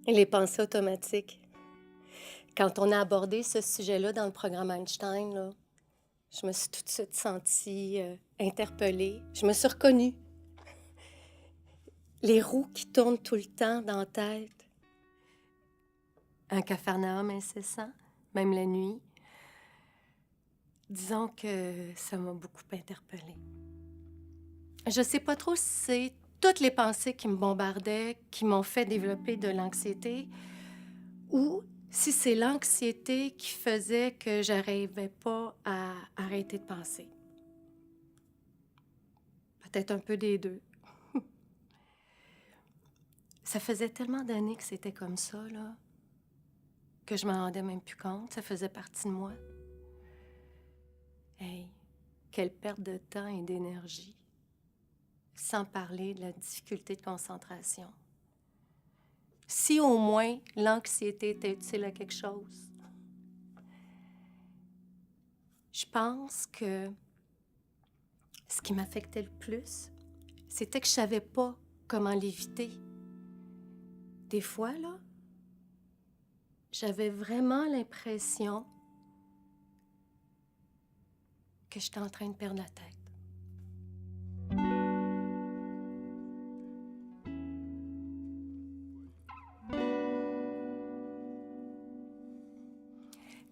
Les pensées automatiques. Quand on a abordé ce sujet-là dans le programme Einstein, là, je me suis tout de suite sentie interpellée. Je me suis reconnue. Les roues qui tournent tout le temps dans la tête. Un capharnaüm incessant, même la nuit. Disons que ça m'a beaucoup interpellée. Je sais pas trop si c'est toutes les pensées qui me bombardaient, qui m'ont fait développer de l'anxiété, ou si c'est l'anxiété qui faisait que j'arrivais pas à arrêter de penser. Peut-être un peu des deux. Ça faisait tellement d'années que c'était comme ça, là, que je m'en rendais même plus compte. Ça faisait partie de moi. Hey, quelle perte de temps et d'énergie. Sans parler de la difficulté de concentration. Si au moins l'anxiété était utile à quelque chose. Je pense que ce qui m'affectait le plus, c'était que je savais pas comment l'éviter. Des fois, là, j'avais vraiment l'impression que j'étais en train de perdre la tête.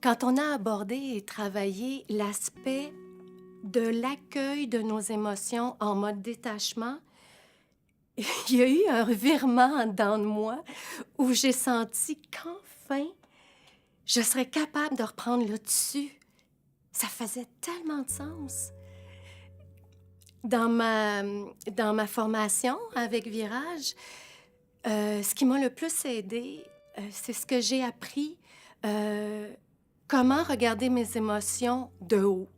Quand on a abordé et travaillé l'aspect de l'accueil de nos émotions en mode détachement, il y a eu un revirement dans moi où j'ai senti qu'enfin, je serais capable de reprendre le dessus. Ça faisait tellement de sens. Dans ma formation avec Virage, ce qui m'a le plus aidée, c'est ce que j'ai appris, comment regarder mes émotions de haut.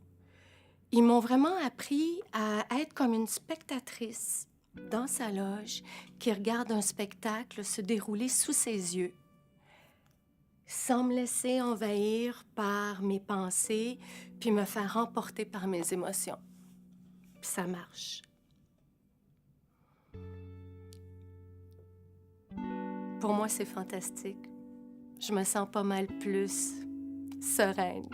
Ils m'ont vraiment appris à être comme une spectatrice dans sa loge qui regarde un spectacle se dérouler sous ses yeux, sans me laisser envahir par mes pensées puis me faire emporter par mes émotions. Puis ça marche. Pour moi, c'est fantastique. Je me sens pas mal plus sereine.